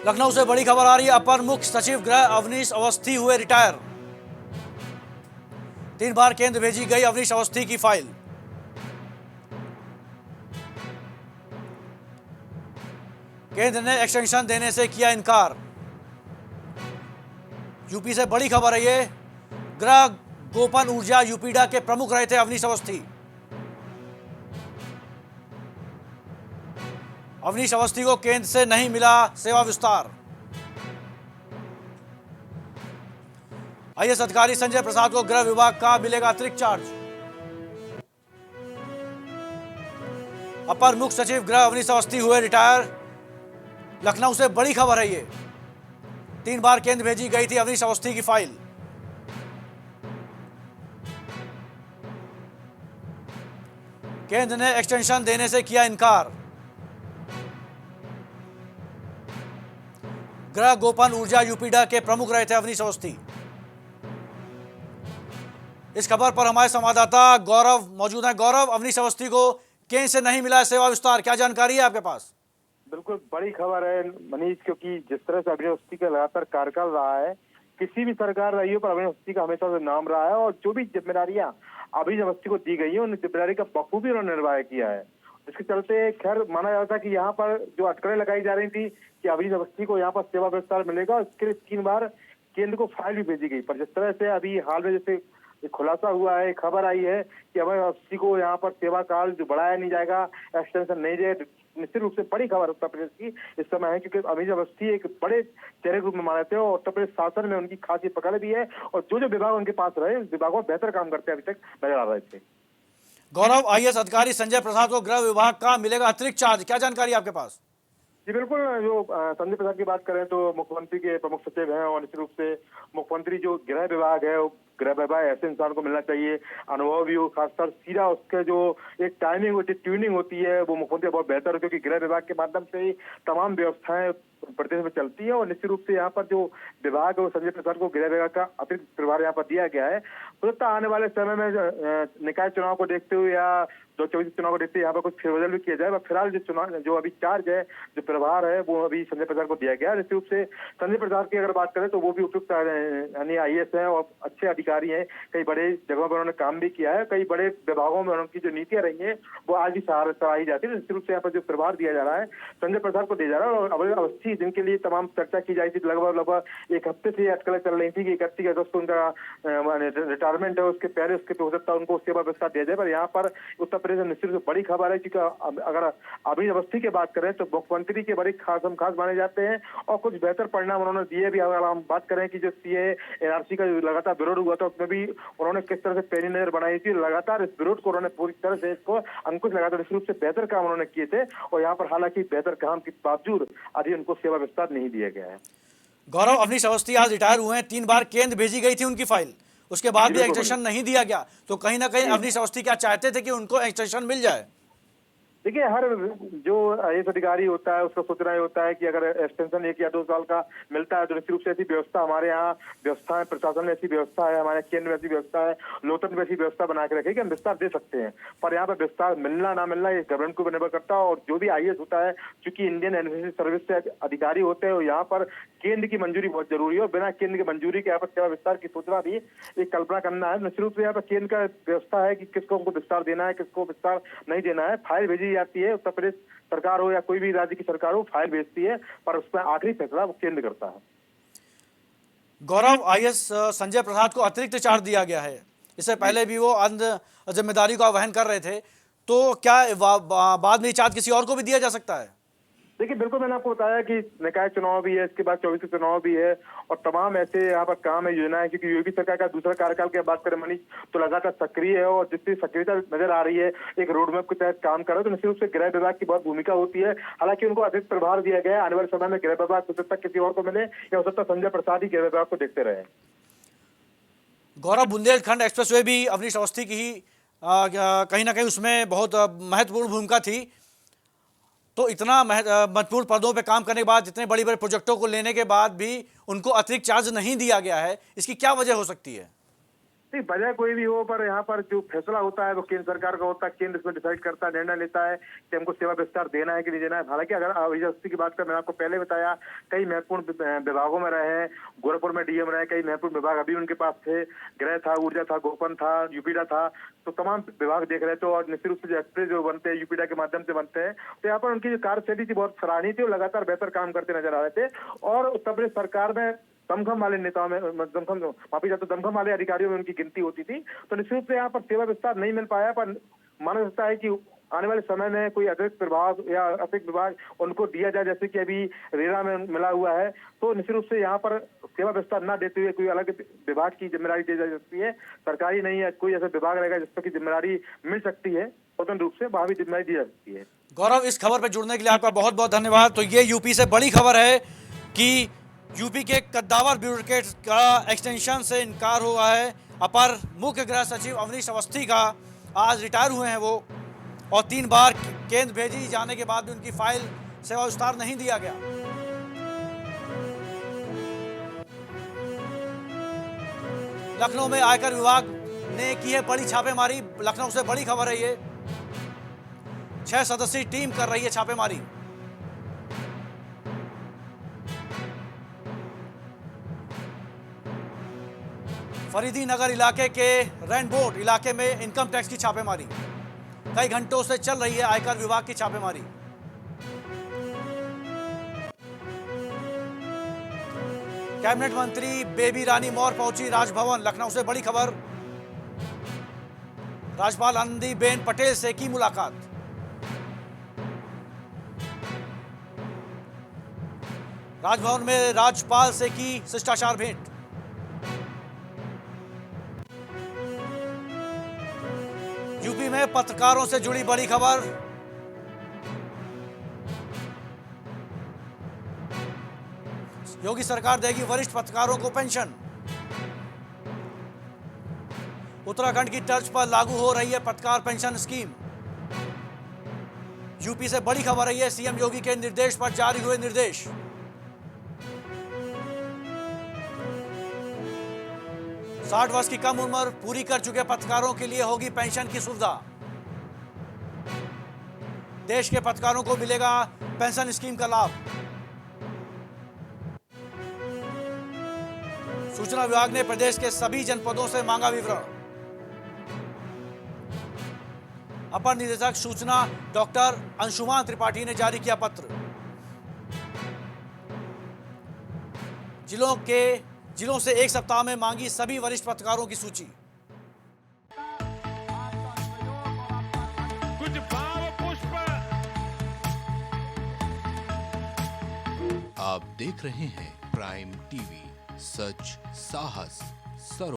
लखनऊ से बड़ी खबर आ रही है। अपर मुख्य सचिव गृह अवनीश अवस्थी हुए रिटायर। 3 बार केंद्र भेजी गई अवनीश अवस्थी की फाइल। केंद्र ने एक्सटेंशन देने से किया इनकार। यूपी से बड़ी खबर है ये। गृह गोपन ऊर्जा यूपीडा के प्रमुख रहे थे अवनीश अवस्थी। अवनीश अवस्थी को केंद्र से नहीं मिला सेवा विस्तार। आईएएस अधिकारी संजय प्रसाद को गृह विभाग का मिलेगा अतिरिक्त चार्ज। अपर मुख्य सचिव गृह अवनीश अवस्थी हुए रिटायर। लखनऊ से बड़ी खबर है ये। 3 बार केंद्र भेजी गई थी अवनीश अवस्थी की फाइल। केंद्र ने एक्सटेंशन देने से किया इनकार। गृह गोपन ऊर्जा यूपीडा के प्रमुख रहे थे अवनीश अवस्थी। इस खबर पर हमारे संवाददाता गौरव मौजूद हैं। गौरव, अवनीश अवस्थी को केंद्र से नहीं मिला सेवा विस्तार, क्या जानकारी है आपके पास? बिल्कुल बड़ी खबर है मनीष, क्योंकि जिस तरह से अवनीश अवस्थी का लगातार कार्यकाल रहा है, किसी भी सरकार रही हो पर अवनीश अवस्थी का हमेशा से नाम रहा है और जो भी जिम्मेदारियां अवनीश अवस्थी को दी गई है उन जिम्मेदारी का बखूबी उन्होंने निर्वाह किया है। इसके चलते खैर माना जाता कि यहाँ पर जो अटकलें लगाई जा रही थी कि अवनीश अवस्थी को यहाँ पर सेवा विस्तार मिलेगा, इसके लिए 3 बार केंद्र को फाइल भी भेजी गई। पर जिस तरह से अभी हाल में जैसे खुलासा हुआ है, खबर आई है कि अवनीश अवस्थी को यहाँ पर सेवा काल जो बढ़ाया नहीं जाएगा, एक्सटेंशन नहीं जाए। निश्चित रूप से बड़ी खबर उत्तर प्रदेश की इस समय है, क्योंकि अवनीश अवस्थी एक बड़े चेहरे के रूप में माने थे और उत्तर प्रदेश शासन में उनकी खासी पकड़ भी है और जो विभाग उनके पास रहे उस विभागों में बेहतर काम करते अभी तक नजर आ रहे थे। गौरव, आईएएस अधिकारी संजय प्रसाद को गृह विभाग का मिलेगा अतिरिक्त चार्ज, क्या जानकारी आपके पास? जी बिल्कुल, जो संजय प्रसाद की बात करें तो मुख्यमंत्री के प्रमुख सचिव हैं और निश्चित रूप से मुख्यमंत्री जो गृह विभाग है, गृह विभाग ऐसे इंसान को मिलना चाहिए, अनुभव भी हो, खासकर सीधा उसके जो एक टाइमिंग होती है, ट्यूनिंग होती है, वो मुख्यमंत्री बहुत बेहतर है, क्योंकि गृह विभाग के माध्यम से ही तमाम व्यवस्थाएं प्रदेश में चलती है। और निश्चित रूप से यहाँ पर जो विभाग है वो संजय प्रसाद को गृह विभाग का अतिरिक्त प्रभार यहाँ पर दिया गया है। तो आने वाले समय में निकाय चुनाव को देखते हुए या 2024 चुनाव को देखते हुए यहाँ पर कुछ फेरबदल भी किया जाए। फिलहाल जो चुनाव जो अभी चार्ज है, जो प्रभार है, वो अभी संजय प्रसाद को दिया गया है। निश्चित रूप से संजय प्रसाद की अगर बात करें तो वो भी उपयुक्त यानी आईएएस है और अच्छे अधिकारी हैं। कई बड़े जगहों पर उन्होंने काम भी किया है, कई बड़े विभागों में उनकी जो नीतियां रही हैं वो आज भी सराही जाती है। निश्चित रूप से यहाँ पर जो प्रभार दिया जा रहा है संजय प्रसाद को दिया जा रहा है। और अवनीश अवस्थी जिनके लिए तमाम चर्चा की जाती थी, लगभग 1 हफ्ते से अटकलें चल रही थी कि 31 अगस्त को उनका रिटायरमेंट है, उसके पहले उसके हो सकता है उनको सेवा विस्तार दिया जाए। पर यहाँ पर उत्तर प्रदेश में निश्चित रूप से बड़ी खबर है, क्योंकि अगर अवनीश अवस्थी की बात करें तो मुख्यमंत्री के बड़े खास माने जाते हैं और कुछ बेहतर परिणाम उन्होंने दिए भी। अगर हम बात करें कि जो सीए एनआरसी का लगातार विरोध हुआ था उसमें भी उन्होंने किस तरह से पैनी नजर बनाई थी, लगातार इस विरोध को उन्होंने पूरी तरह से इसको अंकुश लगातार निश्चित रूप से बेहतर काम उन्होंने किए थे। और यहाँ पर हालांकि बेहतर काम के बावजूद अभी उनको सेवा विस्तार नहीं दिया गया है। गौरव, अवनीश अवस्थी आज रिटायर हुए हैं। 3 बार केंद्र भेजी गई थी उनकी फाइल, उसके बाद भी एक्सटेंशन नहीं दिया गया। तो कहीं ना कहीं अवनीश अवस्थी क्या चाहते थे कि उनको एक्सटेंशन मिल जाए? देखिए, हर जो आईएएस अधिकारी होता है उसका सोचना ही होता है कि अगर एक्सटेंशन 1 या 2 साल का मिलता है तो निश्चित रूप से ऐसी व्यवस्था हमारे यहाँ व्यवस्था है, प्रशासन में ऐसी व्यवस्था है, हमारे केंद्र में ऐसी व्यवस्था है, लोकतंत्र में ऐसी व्यवस्था बना के रखे कि हम विस्तार दे सकते हैं। पर यहाँ पर विस्तार मिलना ना मिलना ये गवर्नमेंट को निर्भर करता है। और जो भी आईएएस होता है, चूंकि इंडियन एडमिनिस्ट्रेटिव सर्विस से अधिकारी होते हैं, यहाँ पर केंद्र की मंजूरी बहुत जरूरी है और बिना केंद्र की मंजूरी के यहाँ पर सेवा विस्तार की सूचना भी एक कल्पना करना है। निश्चित रूप से यहाँ पर केंद्र का व्यवस्था है कि किसको उनको विस्तार देना है, किसको विस्तार नहीं देना है। फाइल भेजी जाती है, उत्तर प्रदेश सरकार हो या कोई भी राज्य की सरकार हो, फाइल भेजती है, पर उसका आखिरी फैसला वो केंद्र करता है। गौरव, आईएएस संजय प्रसाद को अतिरिक्त चार्ज दिया गया है। इससे पहले भी वो अन्य जिम्मेदारी का वहन कर रहे थे, तो क्या बाद में चार्ज किसी और को भी दिया जा सकता है? देखिए बिल्कुल, मैंने आपको बताया कि निकाय चुनाव भी है, इसके बाद 24 के चुनाव भी है और तमाम ऐसे यहाँ पर काम है, योजना है। क्योंकि योगी सरकार का दूसरा कार्यकाल की बात करें मनीष, तो लगातार सक्रिय है और जितनी सक्रियता नजर आ रही है, एक रोड मैप के तहत काम कर रहा है। तो निश्चित रूप से गृह विभाग की बहुत भूमिका होती है। हालांकि उनको अतिरिक्त प्रभार दिया गया है। आने वाले समय में गृह विभाग हो सकता किसी और को मिले या हो सकता संजय प्रसाद ही गृह विभाग को देखते रहे। गौरव, बुंदेलखंड एक्सप्रेसवे भी अवनीश अवस्थी की ही कहीं ना कहीं उसमें बहुत महत्वपूर्ण भूमिका थी। तो इतना महत्वपूर्ण पदों पे काम करने के बाद, जितने बड़ी बड़े प्रोजेक्टों को लेने के बाद भी उनको अतिरिक्त चार्ज नहीं दिया गया है, इसकी क्या वजह हो सकती है? नहीं, वजह कोई भी हो, पर यहाँ पर जो फैसला होता है वो केंद्र सरकार का होता है। केंद्र इसमें डिसाइड करता है, निर्णय लेता है कि हमको सेवा विस्तार देना है कि नहीं देना है। हालांकि अगर अविनाश अवस्थी की बात करें, मैंने आपको पहले बताया, कई महत्वपूर्ण विभागों में रहे हैं। गोरखपुर में डीएम रहे, कई महत्वपूर्ण विभाग अभी उनके पास थे। गृह था, ऊर्जा था, गोपन था, यूपीडा था, तो तमाम विभाग देख रहे थे। और निश्चित रूप से जो एक्सप्रेस जो बनते हैं यूपीडा के माध्यम से बनते हैं, तो यहाँ पर उनकी जो कार्यशैली थी बहुत सराहनीय थी और लगातार बेहतर काम करते नजर आ रहे थे। और उत्तर प्रदेश सरकार में दमखम वाले नेताओं में, माफी चाहता हूं, दमखम वाले अधिकारियों में उनकी गिनती होती थी। तो निश्चित रूप से यहाँ पर सेवा विस्तार नहीं मिल पाया, पर माना जाता है कि आने वाले समय में कोई अतिरिक्त प्रभाग या अतिरिक्त विभाग उनको दिया जाए, जैसे कि अभी रेरा में मिला हुआ है। तो निश्चित रूप से यहाँ पर सेवा विस्तार न देते हुए कोई अलग विभाग की जिम्मेदारी दी जा सकती है। सरकारी नहीं है, कोई ऐसा विभाग रहेगा जिस पर की जिम्मेदारी मिल सकती है, स्वतंत्र रूप से वहां भी जिम्मेदारी दी जा सकती है। गौरव, इस खबर पर जुड़ने के लिए आपका बहुत बहुत धन्यवाद। तो ये यूपी से बड़ी खबर है कि यूपी के कद्दावर ब्यूरोक्रेट का एक्सटेंशन से इनकार हुआ है। अपर मुख्य गृह सचिव अवनीश अवस्थी का आज रिटायर हुए हैं वो, और 3 बार केंद्र भेजी जाने के बाद भी उनकी फाइल सेवा विस्तार नहीं दिया गया। लखनऊ में आयकर विभाग ने की है बड़ी छापेमारी। लखनऊ से बड़ी खबर है ये। 6 सदस्यीय टीम कर रही है छापेमारी। फरीदी नगर इलाके के रैनबोर्ड इलाके में इनकम टैक्स की छापेमारी। कई घंटों से चल रही है आयकर विभाग की छापेमारी। कैबिनेट मंत्री बेबी रानी मौर्य पहुंची राजभवन। लखनऊ से बड़ी खबर। राज्यपाल आनंदीबेन पटेल से की मुलाकात। राजभवन में राज्यपाल से की शिष्टाचार भेंट। यूपी में पत्रकारों से जुड़ी बड़ी खबर। योगी सरकार देगी वरिष्ठ पत्रकारों को पेंशन। उत्तराखंड की तर्ज पर लागू हो रही है पत्रकार पेंशन स्कीम। यूपी से बड़ी खबर है, सीएम योगी के निर्देश पर जारी हुए निर्देश। साठ वर्ष की कम उम्र पूरी कर चुके पत्रकारों के लिए होगी पेंशन की सुविधा। देश के पत्रकारों को मिलेगा पेंशन स्कीम का लाभ। सूचना विभाग ने प्रदेश के सभी जनपदों से मांगा विवरण। अपर निदेशक सूचना डॉक्टर अंशुमान त्रिपाठी ने जारी किया पत्र। जिलों से 1 सप्ताह में मांगी सभी वरिष्ठ पत्रकारों की सूची। कुछ भाव पुष्प। आप देख रहे हैं प्राइम टीवी, सच साहस सरोकार।